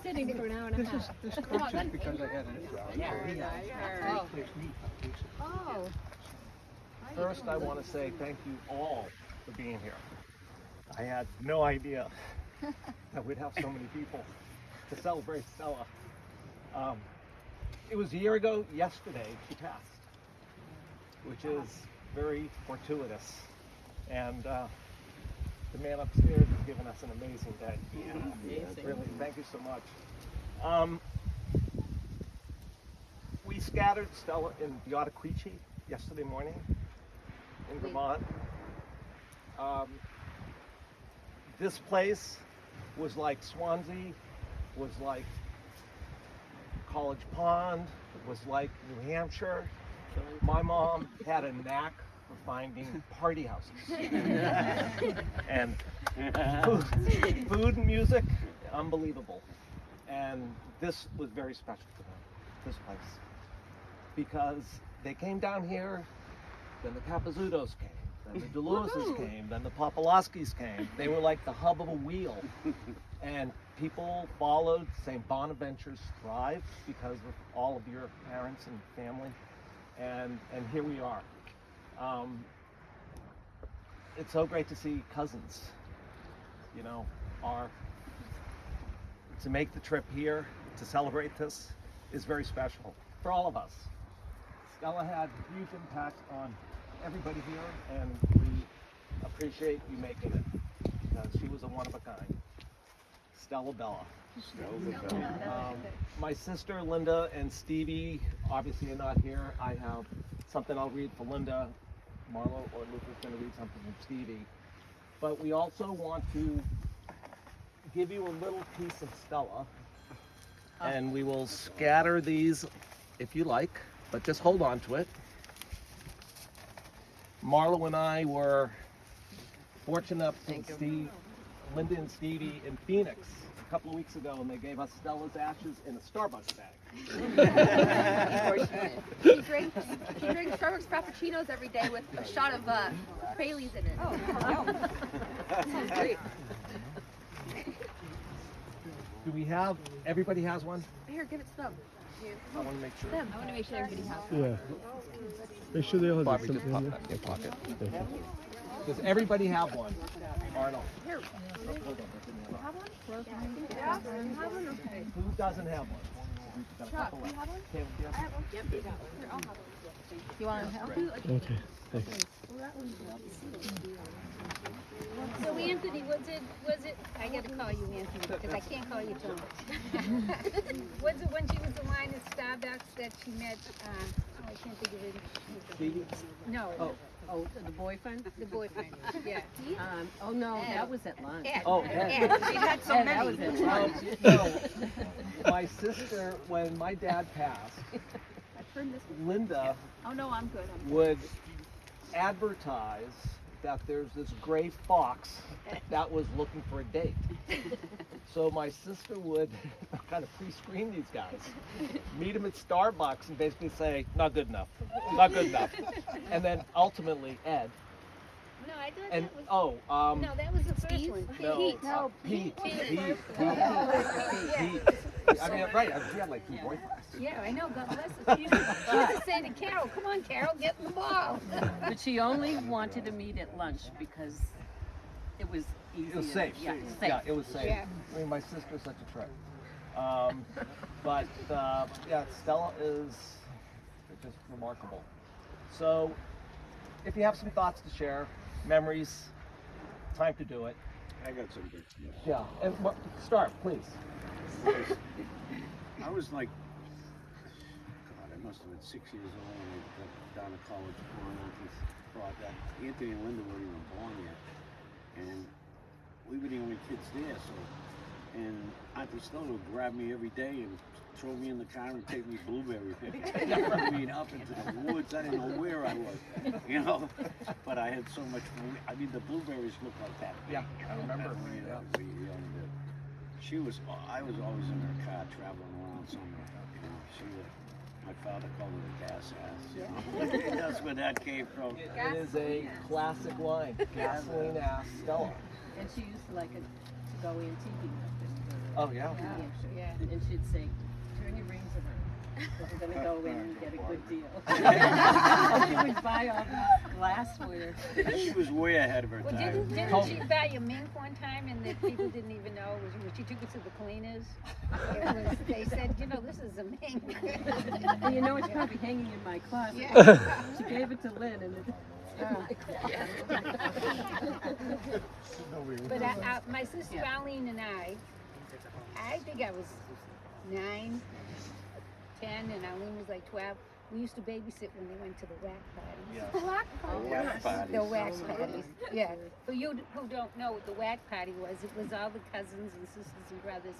sitting for an hour and a half. This coach is because I had an Oh. First, I want to say thank you all for being here. I had no idea that we'd have so many people to celebrate Stella. It was a year ago yesterday she passed, which is very fortuitous. And the man upstairs has given us an amazing day. Yeah, amazing. Really, thank you so much. We scattered Stella in the Ottaquiche yesterday morning in Vermont. This place was like Swansea, was like College Pond, was like New Hampshire. My mom had a knack for finding party houses. And food and music, unbelievable. And this was very special to them, this place. Because they came down here, then the Capizzutos came, then the DeLewises came, then the Popolowskis came. They were like the hub of a wheel. And people followed. St. Bonaventure's thrived because of all of your parents and family. And here we are. It's so great to see cousins, you know, to make the trip here, to celebrate this is very special for all of us. Stella had a huge impact on everybody here, and we appreciate you making it, because she was a one of a kind. Stella Bella. My sister Linda and Stevie obviously are not here. I have something I'll read for Linda. Marlo or Luke is going to read something from Stevie. But we also want to give you a little piece of Stella, and we will scatter these if you like, but just hold on to it. Marlo and I were fortunate enough to see Linda and Stevie in Phoenix a couple of weeks ago, and they gave us Stella's ashes in a Starbucks bag. She drinks Starbucks Frappuccinos every day with a shot of Bailey's in it. Oh, sounds great. Do we have, everybody has one? Here, give it to them. I want to make sure. I want to make sure everybody has one. Yeah. Make sure they all have Bobby, something just pop in that there. in your pocket. Does everybody have one? Arnold. Here. Hold on, Have one? Yeah. Have one? Okay. who doesn't have one? Got a Chuck, couple you left. have one? Kim, do you have I have one. Yep. Here, I'll have one. You want to help? Okay, thanks. So Anthony, was it, I gotta call you Anthony, because I can't call you Tom. Was it when she was in line at Starbucks that she met, I can't think of it. Stevie? No, Oh, the boyfriend? the boyfriend, yeah. Oh no, that was at lunch. Ed. Oh, Ed. Ed, she had so That many. was at lunch. No, my sister, when my dad passed, I've heard this one. Linda Oh, no, I'm good. would advertise that there's this gray fox that was looking for a date. So my sister would kind of pre-screen these guys, meet them at Starbucks and basically say, not good enough, not good enough. And then ultimately Ed, No, I thought and that was, no, that was the first one. no, Pete. Pete. Yeah. I mean, right, she had like 2 boyfriends. Yeah, I know, God bless her. She used to say to Carol, come on, Carol, get in the ball. But she only wanted to meet at lunch because it was easy. It was safe. Yeah, Yeah, it was safe. Yeah. I mean, my sister's such a trip. Yeah, Stella is just remarkable. So, if you have some thoughts to share, memories, time to do it. I got some good. Yeah, and start, please. I was like, God, I must have been 6 years old when I got down to College Pond. I just thought that Anthony and Linda weren't even born yet. And we were the only kids there, so. And Auntie Stella would grab me every day and throw me in the car and take me blueberry picking. I mean, up into the woods. I didn't know where I was, you know. But I had so much fun. I mean, the blueberries looked like that. Yeah, I remember. I was always in her car traveling around somewhere. You know, my father called it a gas ass. You know? That's where that came from. It is a classic line, gasoline ass Stella. And she used to like to go antiquing. Oh, yeah. Yeah. And she'd say, turn your rings around. Because we're gonna go in and get a good deal. She would buy all these glassware. She was way ahead of her Well, time. didn't she buy a mink one time and that people didn't even know it was when she took it to the cleaners? They said, you know, this is a mink. And you know it's probably hanging in my closet. Yeah. She gave it to Lynn and it's in my closet. But my sister Arlene and I think I was 9, 10, and Arlene was like 12. We used to babysit when they went to the whack parties. Yeah. The whack parties. Yeah. For you who don't know what the whack party was, it was all the cousins and sisters and brothers,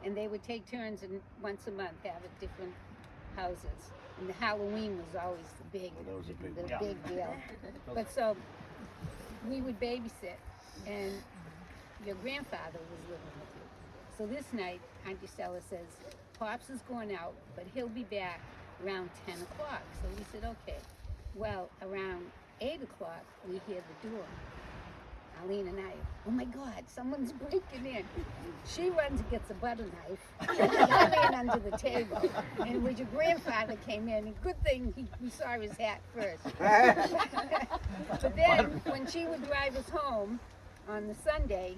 and they would take turns and once a month have at different houses. And the Halloween was always the big, That was a big the one. Yeah. big deal. But so we would babysit, and your grandfather was living with you. So this night, Auntie Stella says, Pops is going out, but he'll be back around 10 o'clock. So we said, okay. Well, around 8 o'clock, we hear the door. Arlene and I, oh my God, someone's breaking in. She runs and gets a butter knife. I ran under the table. And it was your grandfather came in. And good thing we saw his hat first. But then, when she would drive us home on the Sunday,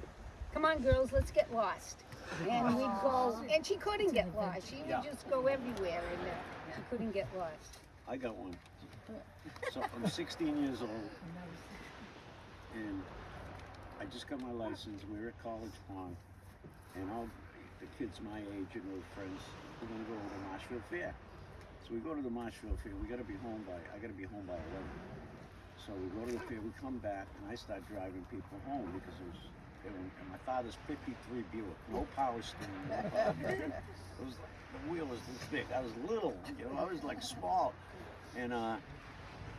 come on girls, let's get lost. And we'd go, and she couldn't get lost. She would just go everywhere and she couldn't get lost. I got one. So I'm 16 years old, and I just got my license. We were at College Pond, and all the kids my age and with friends, we're gonna go to the Marshfield Fair. So we go to the Marshfield Fair. I gotta be home by 11. So we go to the fair. We come back, and I start driving people home because it was my father's '53 Buick, no power steering. No power steering. It was the wheel was this big. I was little, I was like small, and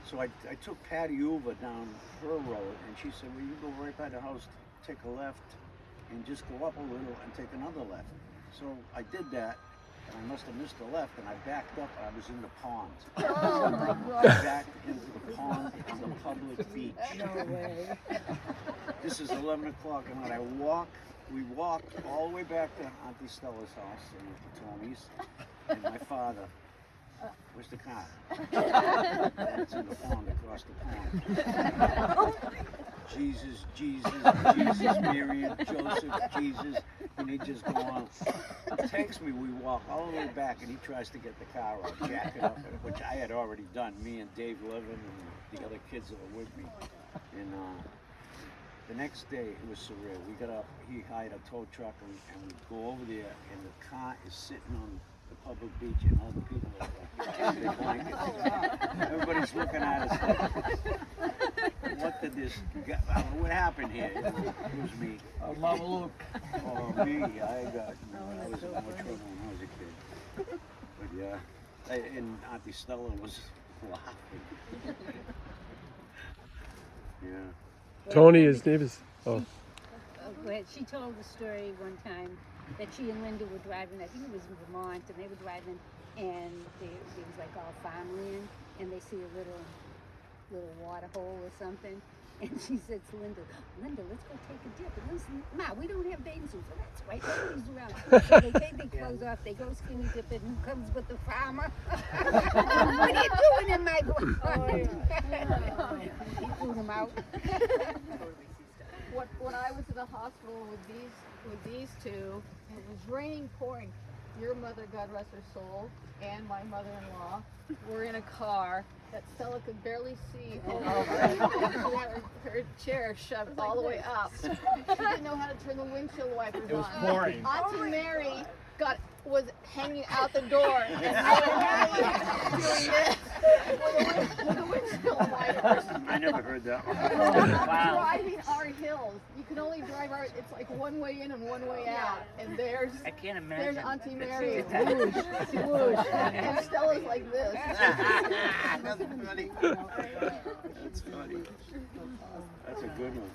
so I took Patty Uva down her road, and she said, well, you go right by the house, take a left, and just go up a little and take another left. So I did that, and I must have missed the left, and I backed up, and I was in the pond. Oh my I God. backed into the pond on the public beach. No way. This is 11 o'clock, and when we walked all the way back to Auntie Stella's house in Tony's, and my father, where's the car? It's in the pond, across the pond. Jesus, Jesus, Jesus, Mary and Joseph, Jesus, and they just go on. He takes me, we walk all the way back, and he tries to get the car out, jack it up, which I had already done, me and Dave Levin and the other kids that were with me. And the next day, it was surreal. We got up, he hired a tow truck, and we go over there, and the car is sitting on the public beach, and all the people are like, their blankets. Everybody's looking at us like, what did this, what happened here? It was me. Mama Luke. Oh, me, I was in more trouble when I was a kid. But yeah, and Auntie Stella was laughing. Yeah. Tony, his name is. Oh, Go ahead. She told the story one time that she and Linda were driving, I think it was in Vermont, and they were driving, and there was like all farmland, and they see a little water hole or something. And she said to Linda, let's go take a dip. And listen, Ma, we don't have bathing suits. Well, that's right, nobody's around. So they take their clothes off, they go skinny dipping, and who comes with the farmer? What are you doing in my blood? He threw them out. When I was in the hospital with these two, it was raining, pouring. Your mother, God rest her soul, and my mother-in-law were in a car that Stella could barely see. She had her chair shoved all the way up. She didn't know how to turn the windshield wipers on. It was pouring. Auntie Mary was hanging out the door and doing this with the windshield wipers. I never heard that one. Driving our hills. You can only drive our, it's like one way in and one way out. And there's Auntie Mary. Whoosh, whoosh. And Stella's like this. That's funny. That's funny. That's a good one.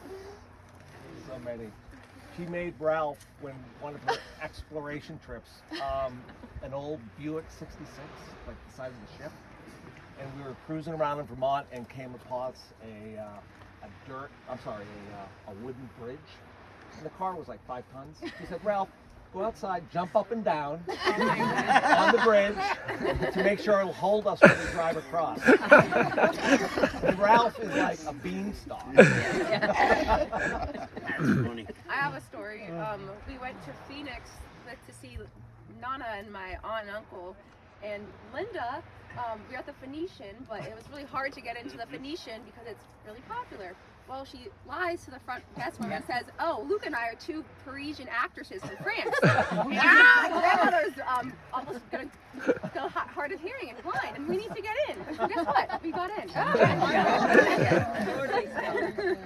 So many. She made Ralph, when one of her exploration trips, an old Buick 66, like the size of the ship, and we were cruising around in Vermont and came across a wooden bridge, and the car was like 5 tons. She said, Ralph, go outside, jump up and down on the bridge to make sure it'll hold us when we drive across. And Ralph is like a beanstalk. That's funny. I have a story. We went to Phoenix to see Nana and my aunt and uncle, and Linda. We were at the Phoenician, but it was really hard to get into the Phoenician because it's really popular. Well, she lies to the front desk woman and says, "Oh, Luke and I are two Parisian actresses from France." My grandmother's almost gonna go hard of hearing and blind, and we need to get in. And guess what? We got in.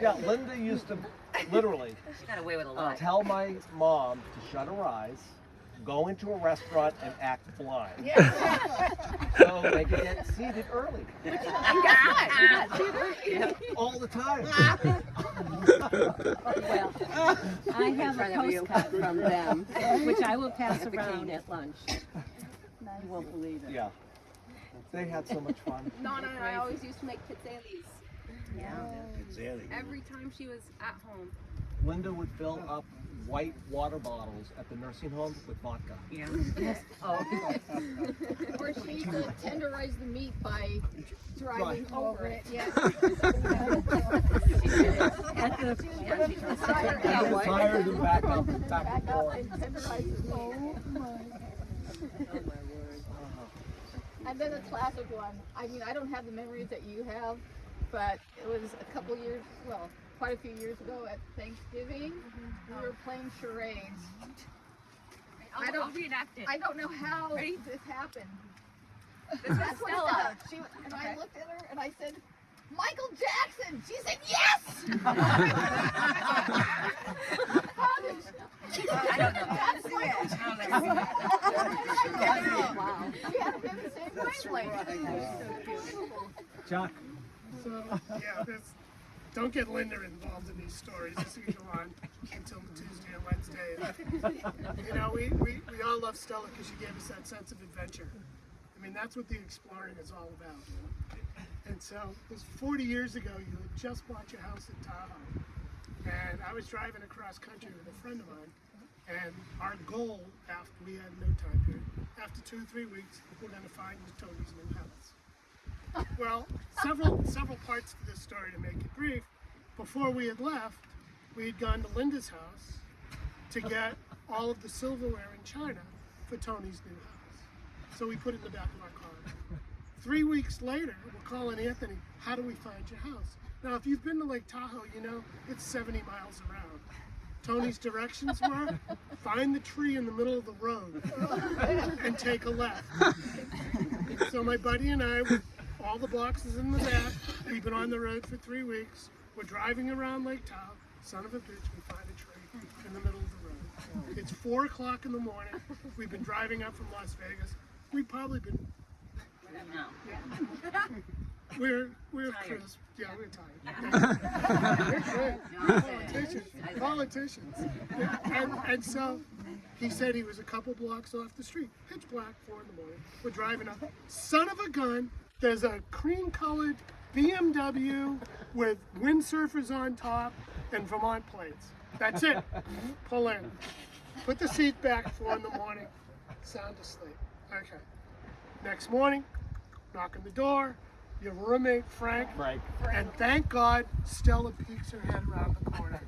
Yeah, Linda used to literally She got away with a lot. tell my mom to shut her eyes, go into a restaurant and act blind. So they could get seated early. And guess what? We got seated. All the time. Well, I have a postcard from them, which I will pass around at lunch. You won't believe it. Yeah. They had so much fun. Nana and I always used to make pizzelis Exactly. every time she was at home. Linda would fill up white water bottles at the nursing home with vodka. Yeah. Oh. Or she could tenderize the meat by driving Right. over it. Yeah. At the Tires and back up and Back forth. up and tenderize the meat. And then the classic one. I mean, I don't have the memories that you have, but it was a couple years, well, quite a few years ago at Thanksgiving. We were playing charades. I'll reenact it. I don't know how Ready? this happened. This was That's what Stella. and I looked at her and I said, "Michael Jackson." She said, "Yes." I don't know. Wow. She had him the same wavelength. Chuck. So, yeah, don't get Linda involved in these stories. This will go on until Tuesday and Wednesday. You know, we all love Stella because she gave us that sense of adventure. I mean, that's what the exploring is all about. You know? And so, it was 40 years ago, you had just bought your house in Tahoe. And I was driving across country with a friend of mine. And our goal, after we had no time period, after 2 or 3 weeks, we're going to find Tony's new house. Well, several parts to this story to make it brief. Before we had left, we had gone to Linda's house to get all of the silverware in China for Tony's new house. So we put it in the back of our car. 3 weeks later, we're calling Anthony, "How do we find your house?" Now, if you've been to Lake Tahoe, you know it's 70 miles around. Tony's directions were, find the tree in the middle of the road and take a left. So my buddy and I, with all the boxes in the back, we've been on the road for 3 weeks. We're driving around Lake Tahoe. Son of a bitch, we find a tree in the middle of the road. It's 4 o'clock in the morning. We've been driving up from Las Vegas. We've probably been... No. We're crisp. Yeah, we're tired. Politicians. And so he said he was a couple blocks off the street. Pitch black, 4 in the morning. We're driving up. Son of a gun, there's a cream-colored BMW with windsurfers on top and Vermont plates. That's it. Pull in. Put the seat back, 4 in the morning. Sound asleep. Okay. Next morning, knock on the door. Your roommate, Frank. Right. And thank God, Stella peeks her head around the corner.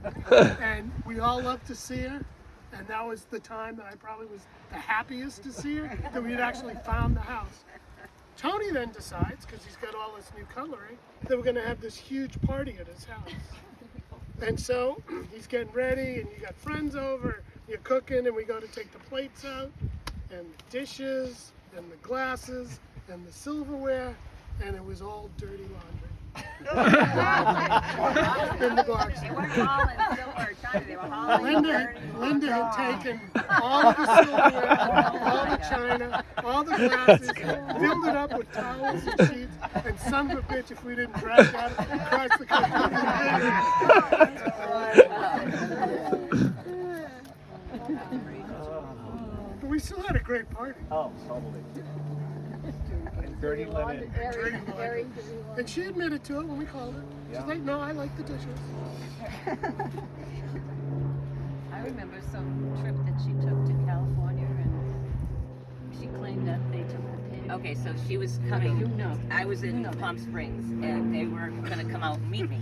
And we all love to see her. And that was the time that I probably was the happiest to see her, that we had actually found the house. Tony then decides, because he's got all this new cutlery, that we're going to have this huge party at his house. And so he's getting ready, and you got friends over, you're cooking, and we go to take the plates out, and the dishes, and the glasses, and the silverware, and it was all dirty laundry. In the box. They weren't all in silver or china. They were all in Linda had taken all of the silverware, all the china, all the glasses, filled it up with towels and sheets, and son of a bitch if we didn't drag that across the country. But we still had a great party. Oh, totally. Dirty linen. And she admitted to it when we called her. She's like, "No, I like the dishes." I remember some trip that she took to California. Okay, so she was coming. You know. I was in You know Palm Springs, and they were gonna come out and meet me.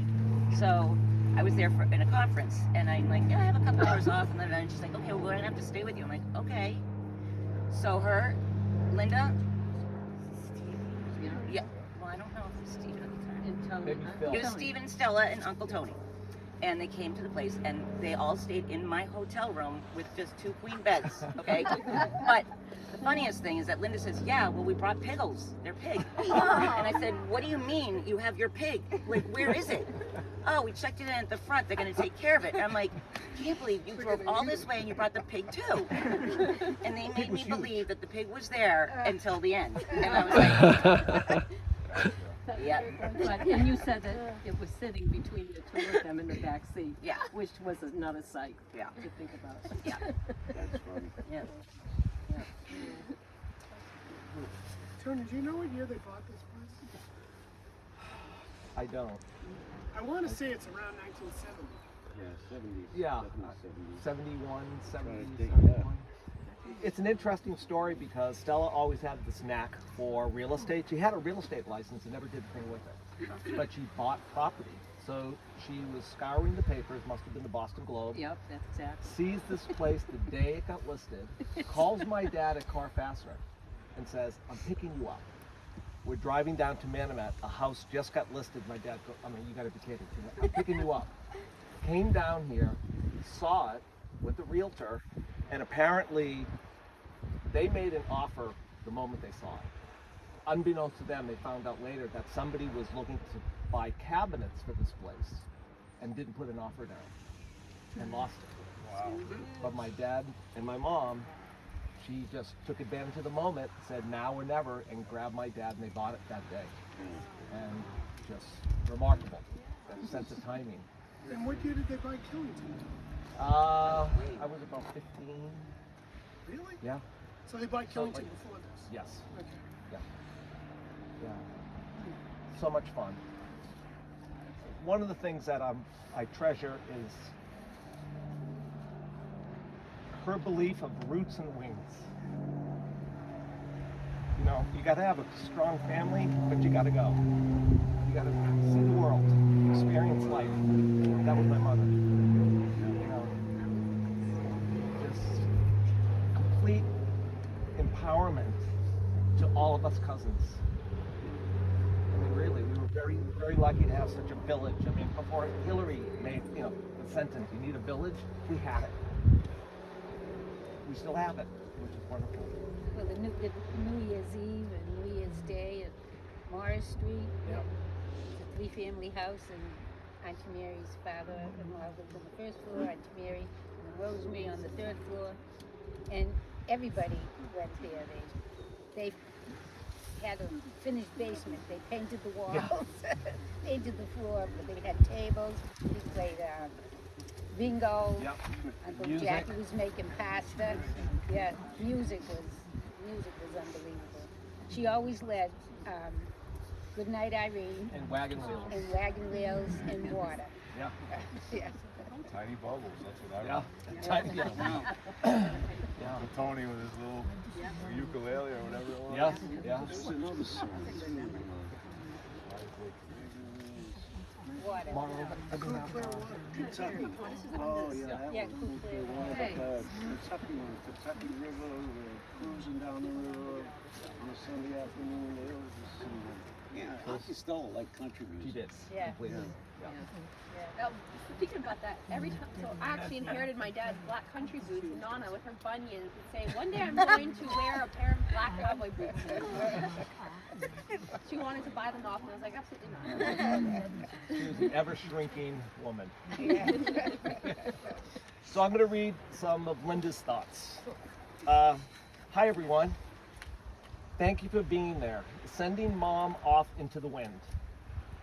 So I was there in a conference, and I'm like, yeah, I have a couple hours off, and then she's like, okay, well, we're gonna have to stay with you. I'm like, okay. So Linda, yeah. Well, I don't know if it was Steven at the time. And Tony. Maybe Phil. It was Steven, Stella, and Uncle Tony. And they came to the place, and they all stayed in my hotel room with just 2 queen beds, okay? But the funniest thing is that Linda says, yeah, well, we brought piggles. They're pig. And I said, what do you mean you have your pig? Like, where is it? Oh, we checked it in at the front. They're going to take care of it. And I'm like, I can't believe you drove all this way and you brought the pig too. And they made me believe that the pig was there until the end. And I was like, yeah. But, and you said that it was sitting between the two of them in the back seat. Yeah. Which was another sight. Yeah. To think about. Yeah. That's funny. Yeah. Tony, do you know what year they bought this place? I don't. I want to say it's around 1970. Yeah, 70s. Yeah. Definitely 70s. 71, 70, Trying to think, 71. It's an interesting story because Stella always had this knack for real estate. She had a real estate license and never did a thing with it. But she bought property. So she was scouring the papers, must have been the Boston Globe. Yep, that's exactly. Sees this place the day it got listed, calls my dad at Car Fastener and says, I'm picking you up. We're driving down to Manamet. A house just got listed. My dad goes, I mean, you gotta be kidding. I'm picking you up. Came down here, saw it with the realtor, and apparently they made an offer the moment they saw it. Unbeknownst to them, they found out later that somebody was looking to buy cabinets for this place and didn't put an offer down and lost it. Wow. But my dad and my mom, she just took advantage of the moment, said now or never, and grabbed my dad, and they bought it that day. And just remarkable, that sense of timing. And what year did they buy Killington? I was about 15. Really? Yeah. So they bought So, Killington like- before this? Yes. Okay. Yeah. So much fun. One of the things that I treasure is her belief of roots and wings. You know, you gotta have a strong family, but you gotta go. You gotta see the world, experience life. That was my mother. You know, just complete empowerment to all of us cousins. I mean, really, we were very, very lucky to have such a village. I mean, before Hillary made, the sentence, you need a village, we had it. We still have it, which is wonderful. Well, the New Year's Eve and New Year's Day at Morris Street. Yep. It's a 3-family house, and Auntie Mary's father-in-law lived on the first floor, Auntie Mary and Rosemary on the 3rd floor, and everybody went there. They had a finished basement. They painted the walls, painted the floor, but they had tables. We played bingo. Yep. Uncle Music. Jackie was making pasta. Yeah, music was unbelievable. She always led Good Night Irene And wagon wheels. and Wagon Wheels and water. Yeah. Yeah. Tiny bubbles, that's what I Yeah. remember. Tiny- yeah. Yeah. Tony with his little ukulele or whatever it was. Yeah. Yeah. There's another song. Water. Kentucky. Oh, yeah, that Yeah, one. Cool Clear One Water. about the Kentucky one. Kentucky River. We're cruising down the river on a Sunday afternoon. There was this, yeah, Auntie Stella liked country music. She did. Yeah. Completely. Yeah. Now, speaking about that, every time, so I actually inherited my dad's black country boots, and Nana with her bunions would say, one day I'm going to wear a pair of black cowboy boots. She wanted to buy them off, and I was like, absolutely not. She was an ever shrinking woman. So I'm going to read some of Linda's thoughts. Hi, everyone. Thank you for being there, sending Mom off into the wind.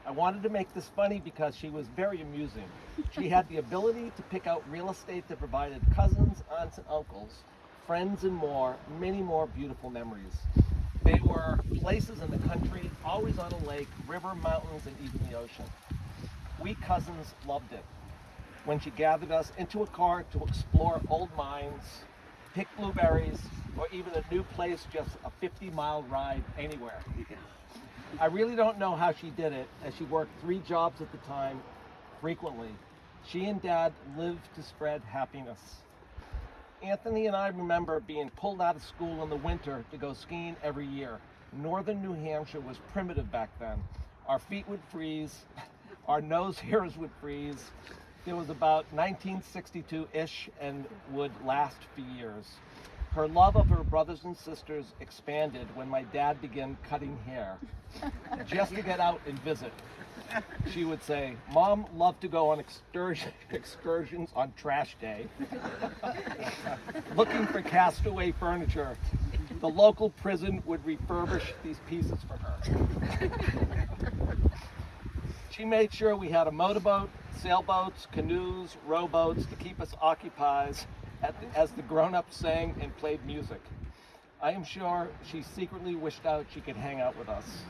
I wanted to make this funny because she was very amusing. She had the ability to pick out real estate that provided cousins, aunts, and uncles, friends, and more, many more beautiful memories. They were places in the country, always on a lake, river, mountains, and even the ocean. We cousins loved it. When she gathered us into a car to explore old mines, pick blueberries, or even a new place just a 50-mile ride anywhere. I really don't know how she did it, as she worked 3 jobs at the time, frequently. She and Dad lived to spread happiness. Anthony and I remember being pulled out of school in the winter to go skiing every year. Northern New Hampshire was primitive back then. Our feet would freeze, our nose hairs would freeze. It was about 1962-ish and would last for years. Her love of her brothers and sisters expanded when my dad began cutting hair, just to get out and visit. She would say, "Mom loved to go on excursions on trash day, looking for castaway furniture. The local prison would refurbish these pieces for her." She made sure we had a motorboat, sailboats, canoes, rowboats to keep us occupied as the grown-ups sang and played music. I am sure she secretly wished out she could hang out with us.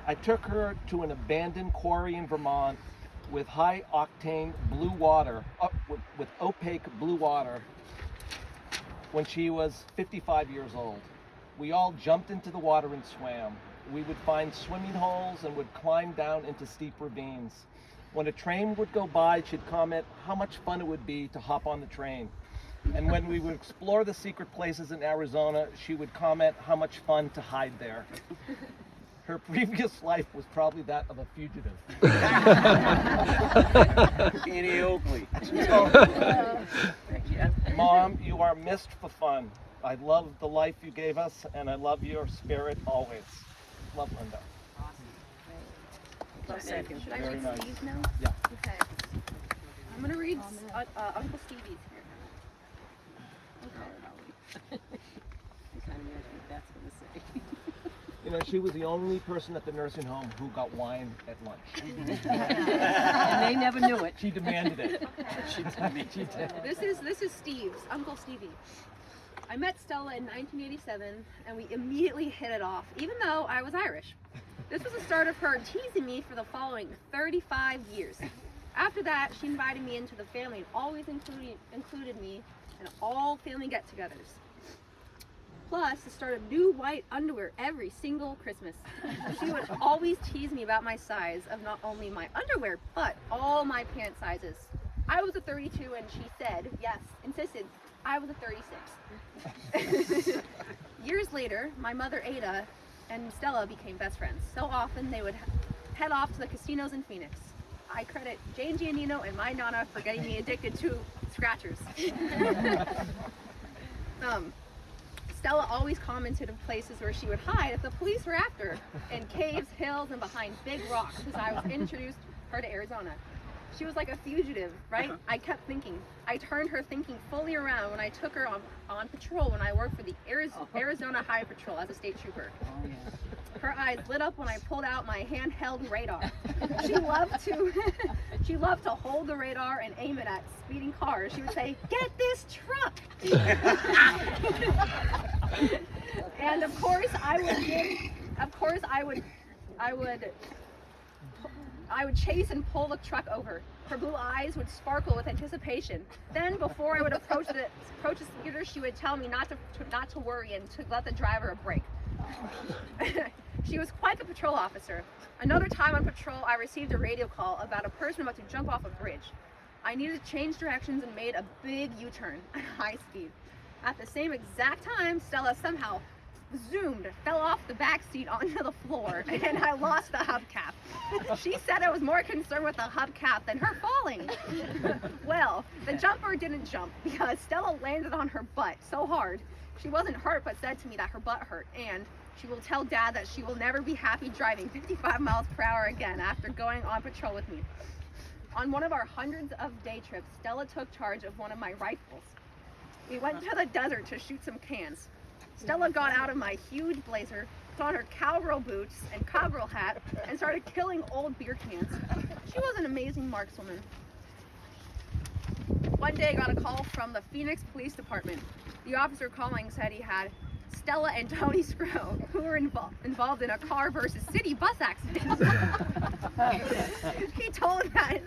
I took her to an abandoned quarry in Vermont with high-octane blue water, with opaque blue water, when she was 55 years old. We all jumped into the water and swam. We would find swimming holes and would climb down into steep ravines. When a train would go by, she'd comment how much fun it would be to hop on the train. And when we would explore the secret places in Arizona, she would comment how much fun to hide there. Her previous life was probably that of a fugitive. Annie Oakley. Mom, you are missed for fun. I love the life you gave us, and I love your spirit always. Love, Linda. Should I Very read nice. Steve's now? Yeah. Okay. I'm gonna read Uncle Stevie's here. I can't imagine what that's gonna say. You know, she was the only person at the nursing home who got wine at lunch. And they never knew it. She demanded it. She did. This is Steve's, Uncle Stevie. I met Stella in 1987 and we immediately hit it off, even though I was Irish. This was the start of her teasing me for the following 35 years. After that, she invited me into the family and always included me in all family get-togethers. Plus, the start of new white underwear every single Christmas. She would always tease me about my size of not only my underwear, but all my pant sizes. I was a 32 and she said, yes, insisted, I was a 36. Years later, my mother Ada and Stella became best friends. So often they would head off to the casinos in Phoenix. I credit Jane Giannino and my Nana for getting me addicted to scratchers. Stella always commented of places where she would hide if the police were after her, in caves, hills, and behind big rocks, as I was introduced her to Arizona. She was like a fugitive, right? I kept thinking. I turned her thinking fully around when I took her on patrol when I worked for the Arizona Highway Patrol as a state trooper. Oh, yeah. Her eyes lit up when I pulled out my handheld radar. She loved to hold the radar and aim it at speeding cars. She would say, "Get this truck!" And of course I would chase and pull the truck over. Her blue eyes would sparkle with anticipation. Then, before I would approach the scooter, she would tell me not to worry and to let the driver a break. She was quite the patrol officer. Another time on patrol, I received a radio call about a person about to jump off a bridge. I needed to change directions and made a big U-turn at high speed. At the same exact time, Stella somehow zoomed, fell off the back seat onto the floor, and I lost the hubcap. She said I was more concerned with the hubcap than her falling. Well, the jumper didn't jump because Stella landed on her butt so hard. She wasn't hurt, but said to me that her butt hurt, and she will tell Dad that she will never be happy driving 55 miles per hour again after going on patrol with me. On one of our hundreds of day trips, Stella took charge of one of my rifles. We went to the desert to shoot some cans. Stella got out of my huge blazer, put on her cowgirl boots and cowgirl hat, and started killing old beer cans. She was an amazing markswoman. One day I got a call from the Phoenix Police Department. The officer calling said he had Stella and Tony Sgro, who were involved in a car versus city bus accident. He told that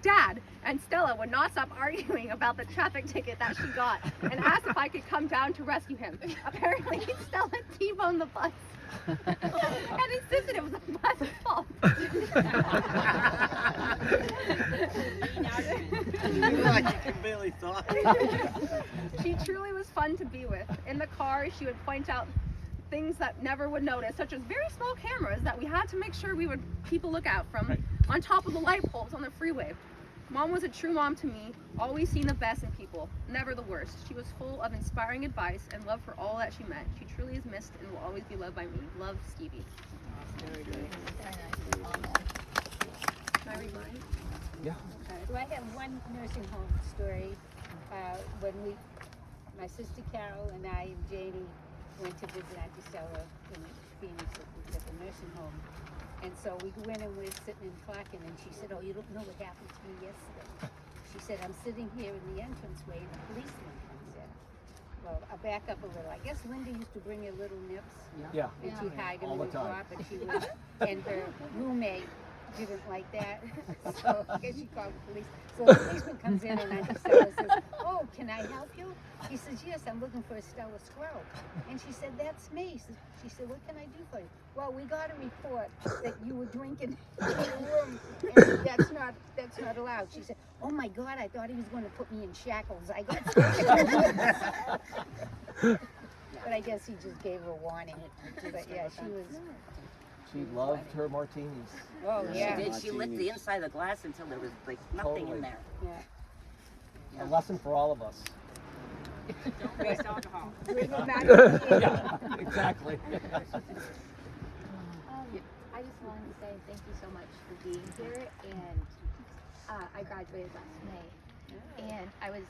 Dad and Stella would not stop arguing about the traffic ticket that she got and asked if I could come down to rescue him. Apparently, Stella T-boned the bus and insisted it was the bus's fault. I can barely talk. She truly was fun to be with. In the car, she would point out things that never would notice, such as very small cameras that we had to make sure we would keep a lookout from on top of the light poles on the freeway. Mom was a true mom to me, always seeing the best in people, never the worst. She was full of inspiring advice and love for all that she meant. She truly is missed and will always be loved by me. Love, Stevie. Very good. Can I read mine? Yeah. Okay. So I have one nursing home story. When my sister Carol and I and Janie went to visit Auntie Stella in Phoenix at the nursing home. And so we went and we were sitting and talking, and she said, "Oh, you don't know what happened to me yesterday." She said, "I'm sitting here in the entranceway and a policeman comes in." Well, I'll back up a little. I guess Linda used to bring her little nips. Yeah. And she'd hide them All in the the time. drawer, but she was, and her roommate didn't like that. So I guess she called the police. So the policeman comes in and Auntie Stella says, "Oh, can I help you?" He says, "Yes, I'm looking for a Stella Sgro." And she said, "That's me." She said, "What can I do for you?" "Well, we got a report that you were drinking in the room, and that's not allowed." She said, "Oh my God, I thought he was going to put me in shackles. I got But I guess he just gave her a warning. But yeah, she was. She loved her martinis. Oh yeah. She did. She lit the inside of the glass until there was like nothing Totally. in there. Yeah. A lesson for all of us. Don't waste alcohol. Yeah, exactly. I just wanted to say thank you so much for being here, and I graduated last May, and I was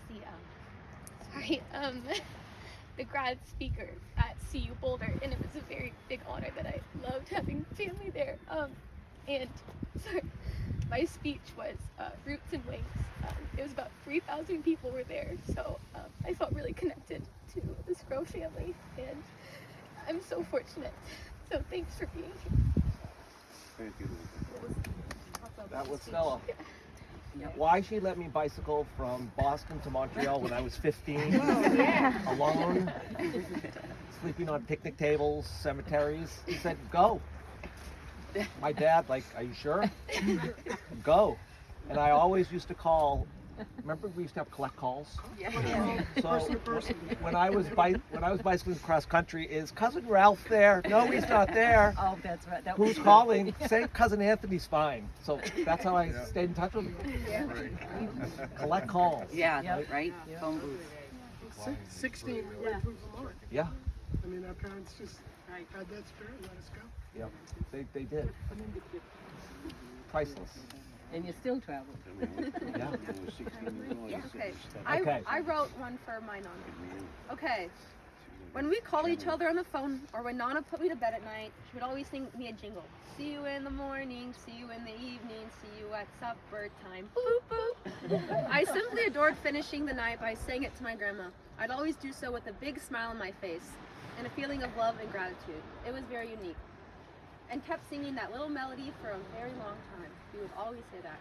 the grad speaker at CU Boulder, and it was a very big honor that I loved having family there. And sorry, my speech was Roots and Wings. It was about 3,000 people were there, so I felt really connected to the Sgro family, and I'm so fortunate. So thanks for being here. Thank you. That was Stella. Why she let me bicycle from Boston to Montreal when I was 15, alone, sleeping on picnic tables, cemeteries. He said, "Go." My dad, like, "Are you sure?" Go. And I always used to call. Remember, we used to have collect calls. So when I was bicycling cross country, "Is cousin Ralph there?" "No, he's not there." Oh, that's right. That "Who's calling?" "Say cousin Anthony's fine." So that's how I stayed in touch with him. Collect calls. Yeah, right? Phone booth. 16, we went through Vermont. Yeah. I mean, our parents just had that spirit and let us go. Yep. They did. Priceless. And you still travel. Yeah. Okay. Okay. I wrote one for my Nana. Okay. When we call each other on the phone, or when Nana put me to bed at night, she would always sing me a jingle. "See you in the morning, see you in the evening, see you at supper time. Boop, boop." I simply adored finishing the night by saying it to my grandma. I'd always do so with a big smile on my face and a feeling of love and gratitude. It was very unique. And kept singing that little melody for a very long time. We would always say that.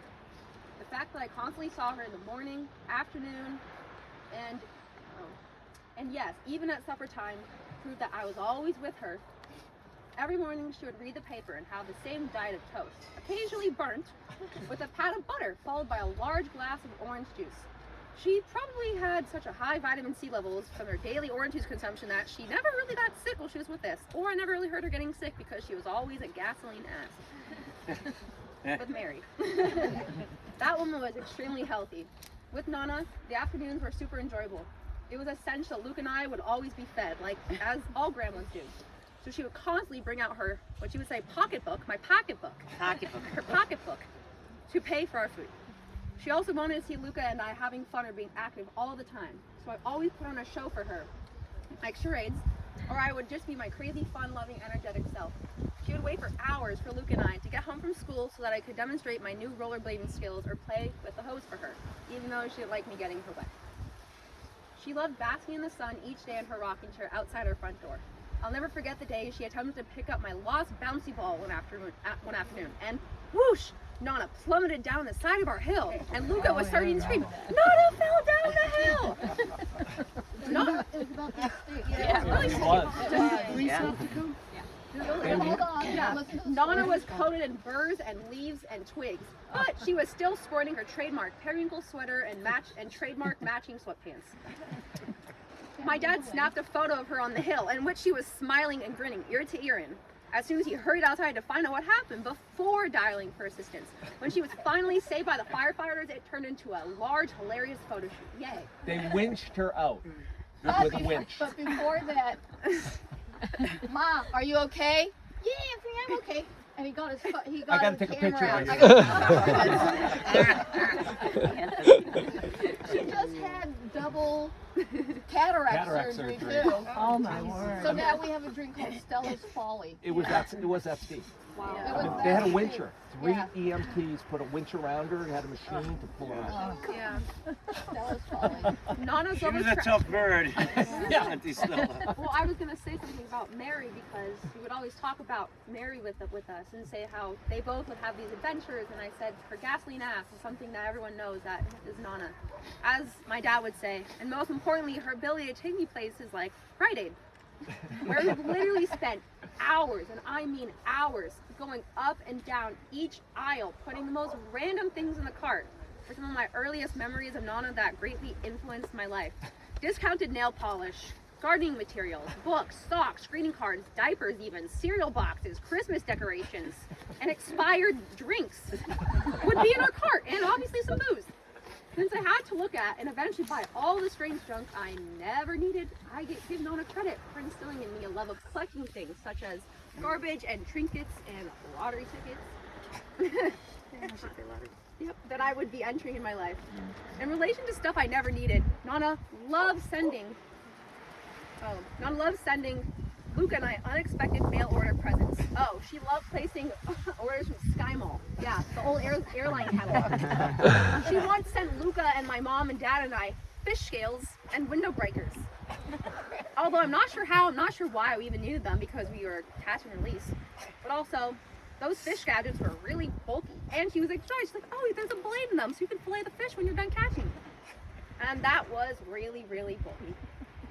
The fact that I constantly saw her in the morning, afternoon, and yes, even at supper time, proved that I was always with her. Every morning she would read the paper and have the same diet of toast, occasionally burnt, with a pat of butter, followed by a large glass of orange juice. She probably had such a high vitamin C levels from her daily orange juice consumption that she never really got sick while she was with us, or I never really heard her getting sick because she was always a gasoline ass. With Mary. That woman was extremely healthy. With Nana, the afternoons were super enjoyable. It was essential Luke and I would always be fed, like as all grandmas do. So she would constantly bring out her, what she would say, pocketbook, my pocketbook. Her pocketbook, to pay for our food. She also wanted to see Luca and I having fun or being active all the time. So I always put on a show for her, like charades, or I would just be my crazy, fun-loving, energetic self. She would wait for hours for Luke and I to get home from school so that I could demonstrate my new rollerblading skills or play with the hose for her, even though she didn't like me getting her wet. She loved basking in the sun each day in her rocking chair outside her front door. I'll never forget the day she attempted to pick up my lost bouncy ball one afternoon, and whoosh, Nana plummeted down the side of our hill, and Luca was starting to scream, Nana fell down the hill! Nana, It was about this big. yeah, really It was. Police have to come. Hold on. Yeah. Listen to the Nana story. was coated in burrs and leaves and twigs, but she was still sporting her trademark periwinkle sweater and trademark matching sweatpants. My dad snapped a photo of her on the hill, in which she was smiling and grinning ear to ear in. As soon as he hurried outside to find out what happened before dialing for assistance. When she was finally saved by the firefighters, it turned into a large, hilarious photo shoot. Yay. They winched her out But with a winch. But before that, Mom, are you okay? Yeah, I'm okay. And he got his he got I gotta his take a camera picture out. of I gotta- She just had double cataract surgery too. Oh my word. So now we have a drink called Stella's Folly. It was that steep. Wow. It was They had a that wincher. Three Yeah. EMTs put a winch around her and had a machine to pull her out. Yeah. Stella's Folly. Nana's She was always a tough bird. Auntie Stella. Well, I was gonna say something about Mary because we would always talk about Mary with us and say how they both would have these adventures. And I said her gasoline ass is something that everyone knows that is Nana, as my dad would say. And most importantly, her ability to take me places like Rite Aid, where we've literally spent hours, and I mean hours, going up and down each aisle, putting the most random things in the cart. For some of my earliest memories of Nana that greatly influenced my life. Discounted nail polish, gardening materials, books, socks, greeting cards, diapers even, cereal boxes, Christmas decorations, and expired drinks would be in our cart, and obviously some booze. Since I had to look at and eventually buy all the strange junk I never needed, I give Nana credit for instilling in me a love of collecting things such as garbage and trinkets and lottery tickets. Yep, that I would be entering in my life. In relation to stuff I never needed, Nana loves sending Luca and I unexpected mail order presents. Oh, she loved placing orders from Sky Mall. Yeah, the old airline catalog. She once sent Luca and my mom and dad and I fish scales and window breakers. Although I'm not sure how, I'm not sure why we even needed them because we were catch and release. But also, those fish gadgets were really bulky. And she was like, she's like, oh, there's a blade in them so you can fillet the fish when you're done catching. And that was really, really bulky.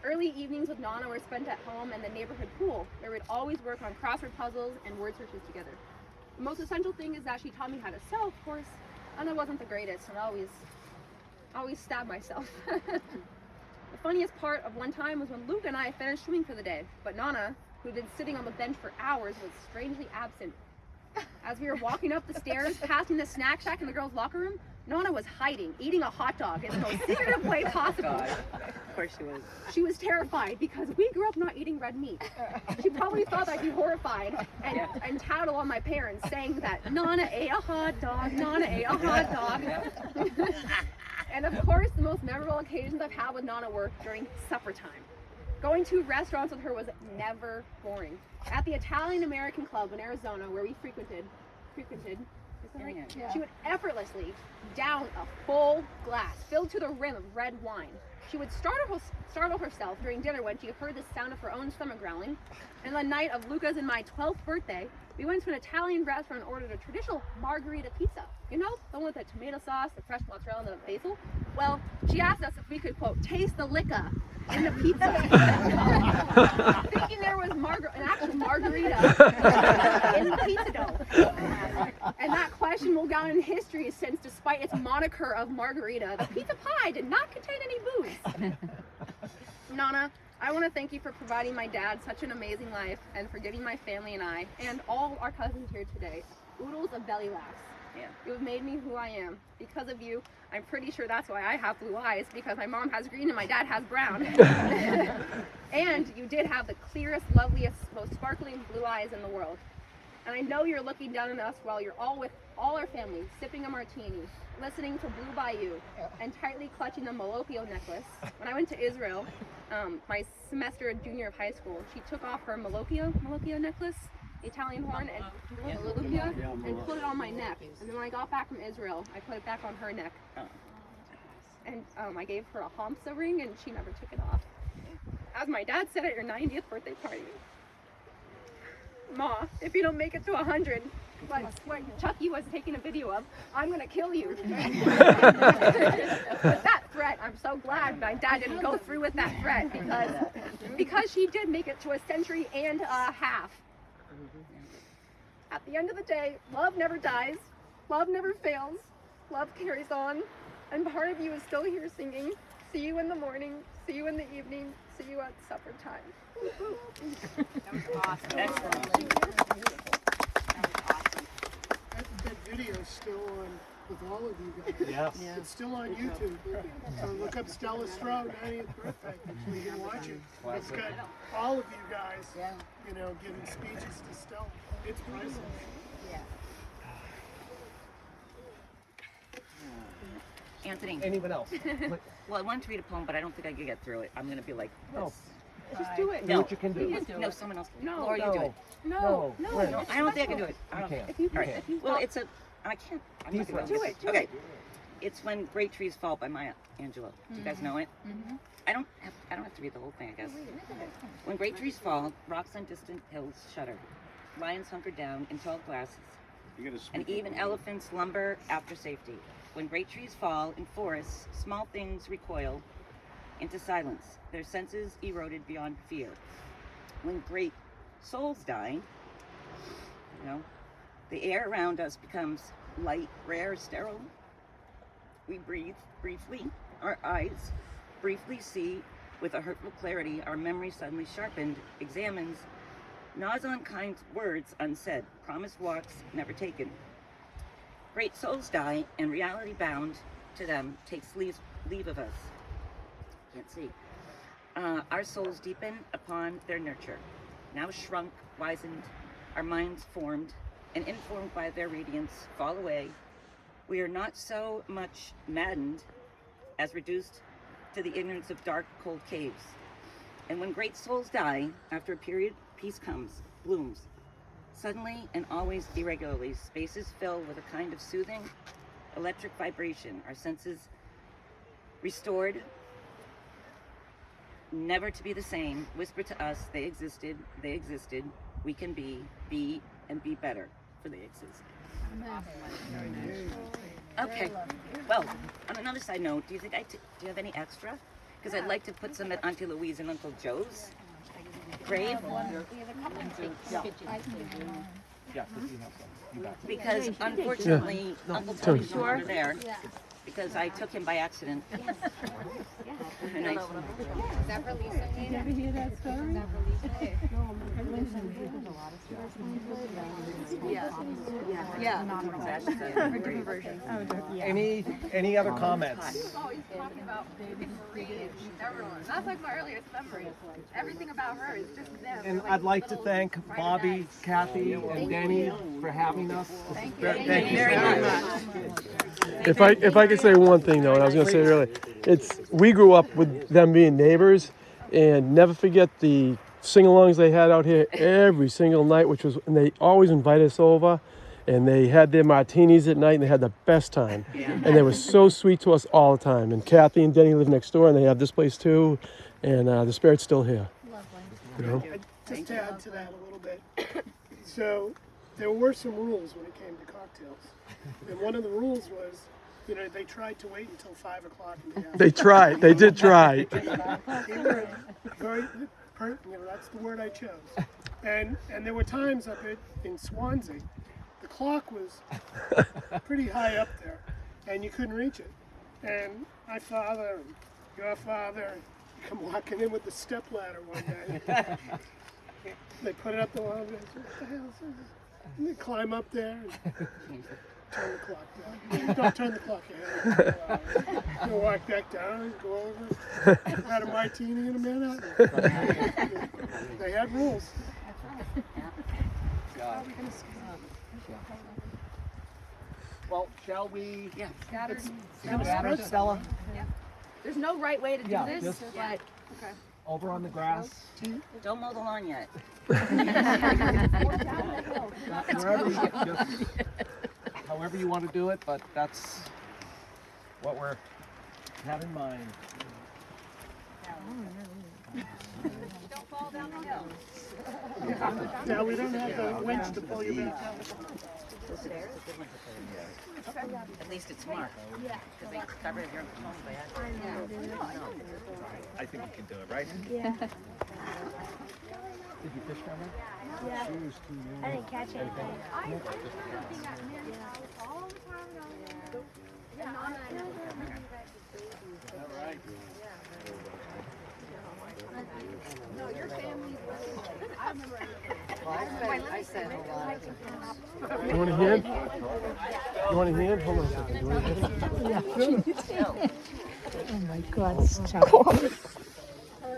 Early evenings with Nana were spent at home and the neighborhood pool, where we'd always work on crossword puzzles and word searches together. The most essential thing is that she taught me how to sew, of course, and I wasn't the greatest, and I always stabbed myself. The funniest part of one time was when Luke and I finished swimming for the day, but Nana, who had been sitting on the bench for hours, was strangely absent. As we were walking up the stairs, passing the snack shack in the girls' locker room, Nana was hiding, eating a hot dog in the most secretive way possible. Of course she was. She was terrified because we grew up not eating red meat. She probably thought I'd be horrified and tattle on my parents, saying that Nana ate a hot dog, Nana ate a hot dog. And of course, the most memorable occasions I've had with Nana were during supper time. Going to restaurants with her was never boring. At the Italian-American Club in Arizona, where we frequented, is that right? Yeah. She would effortlessly down a full glass filled to the rim of red wine. She would startle herself during dinner when she heard the sound of her own stomach growling. And the night of Luca's and my 12th birthday, we went to an Italian restaurant and ordered a traditional margherita pizza. You know, the one with the tomato sauce, the fresh mozzarella, and the basil? Well, she asked us if we could, quote, taste the liquor in the pizza. Thinking there was an actual margarita in the pizza dough. And that question will go down in history since, despite its moniker of margarita, the pizza pie did not contain any booze. Nana, I want to thank you for providing my dad such an amazing life and for giving my family and I, and all our cousins here today, oodles of belly laughs. Yeah. You have made me who I am. Because of you, I'm pretty sure that's why I have blue eyes, because my mom has green and my dad has brown. And you did have the clearest, loveliest, most sparkling blue eyes in the world. And I know you're looking down on us while you're all with all our family, sipping a martini, listening to Blue Bayou, and tightly clutching the Malopio necklace. When I went to Israel, my semester junior of high school, she took off her Malopio necklace, Italian horn, and Malopio, and put it on my neck. And then when I got back from Israel, I put it back on her neck. And I gave her a Hamsa ring, and she never took it off. As my dad said at your 90th birthday party, Ma, if you don't make it to 100, what Chucky was taking a video of, I'm gonna kill you. With that threat, I'm so glad my dad didn't go through with that threat because she did make it to a century and a half. At the end of the day, love never dies, love never fails, love carries on, and part of you is still here singing, see you in the morning, see you in the evening, see you at supper time. That was awesome. Excellent. That video is still on with all of you guys. Yes. It's still on YouTube. So look up Stella Sgro 90th birthday. So you can watch it. It's got all of you guys, giving speeches to Stella. It's priceless. Anthony. Anyone else? Well, I wanted to read a poem, but I don't think I could get through it. I'm going to be like this. No. Just do it. Do what you can do. No, someone else. No. Laura, you do it. No. I don't think I can do it. I don't. can't. If you, All right. if you Well, stop- it's a. I can't. I'm not gonna Do it. Okay. It's When Great Trees Fall by Maya Angelou. Do you guys know it? I don't have to read the whole thing, I guess. When great trees fall, rocks on distant hills shudder. Lions hunker down in tall grasses, You gotta and speak even elephants lumber after safety. When great trees fall in forests, small things recoil into silence, their senses eroded beyond fear. When great souls die, the air around us becomes light, rare, sterile. We breathe briefly, our eyes briefly see with a hurtful clarity, our memory suddenly sharpened, examines, gnaws on kind words unsaid, promised walks never taken. Great souls die, and reality bound to them takes leave of us. Can't see. Our souls deepen upon their nurture, now shrunk, wizened, our minds formed, and informed by their radiance fall away. We are not so much maddened as reduced to the ignorance of dark, cold caves. And when great souls die, after a period, peace comes, blooms. Suddenly and always irregularly, spaces fill with a kind of soothing, electric vibration. Our senses restored, never to be the same, whisper to us, they existed, we can be, and be better, for they exist. Okay, well, on another side note, do you think do you have any extra? Because I'd like to put some at Auntie Louise and Uncle Joe's grave. Yes, if you have some. You got it. Because unfortunately, Uncle Tony's no longer there. Because I took him by accident. Nice. Is that for Lisa? Did you ever hear that story? Is that for Lisa? Any other comments? Oh, he's talking about everyone. That's like my earliest memory. Everything about her is just them. And They're I'd like to little thank Friday Bobby, nights. Kathy, and Denny for having us. Thank you. Thank you very much. If I could say one thing though, and I was going to say it earlier, we grew up with them being neighbors, and never forget the sing-alongs they had out here every single night, and they always invited us over, and they had their martinis at night, and they had the best time, and they were so sweet to us all the time. And Kathy and Denny live next door, and they have this place too, and the spirit's still here. Lovely. Just to add to that a little bit. So there were some rules when it came to cocktails. And one of the rules was, they tried to wait until 5 o'clock in the afternoon. They tried. They did try. They were very, that's the word I chose. And there were times up in Swansea, the clock was pretty high up there, and you couldn't reach it. And my father and your father come walking in with the stepladder one day. They put it up the wall, and they said, what the hell is this? And they climb up there and turn the clock down. Don't turn the clock ahead. Go walk back down and go over. Had a martini in a minute. They had rules. Well, shall we? Yeah. Scatter, Stella, There's no right way to do Yeah, this, just- but over on the grass. Don't mow the lawn yet. However you want to do it, but that's what we're have in mind. don't fall down. Now we don't have the winch to pull you back down. At least it's marked. Because they covered your phone by accident. I think you can do it, right? Yeah. Did you fish from it? Yeah. I didn't catch anything. No, your family. I remember. I said a lot. You want a hand? You want a hand? Hold on a second. You want a hand? Oh my God, it's tough.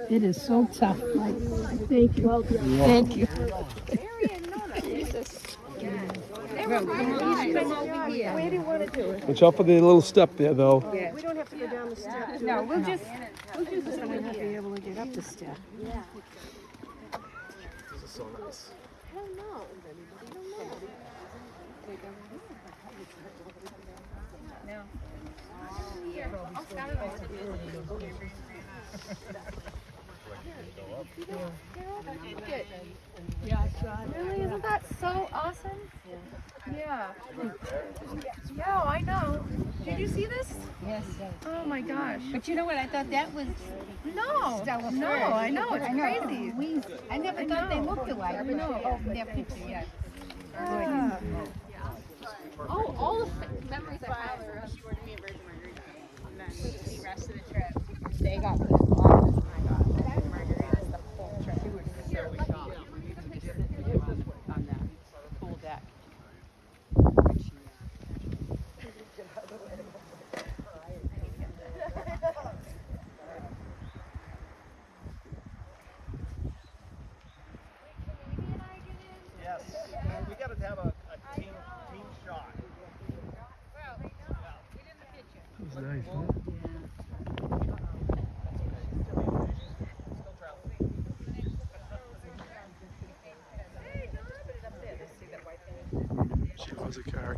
It is so tough. Thank you. Thank you. Where do you want to do it? Watch out for the little step there, though. Yeah. We don't have to go down the step. No, we'll just be able to get up the step. Yeah. This is so nice. Really? Isn't that so awesome? Yeah. Yeah, I know. Did you see this? Yes. Oh my gosh. But you know what? I thought that was No. Stella No, Sgro. I know. It's crazy. I never thought they looked alike. No. Oh, their picture, yeah. Yeah. Oh, all the memories I have are of Short Me and Virgin Margarita. And then the rest of the trip, they got put on. Oh my God, margaritas the whole trip. We were so shocked. On that pool deck. Yes. We got to have a team shot. That was nice, huh? She loves a car.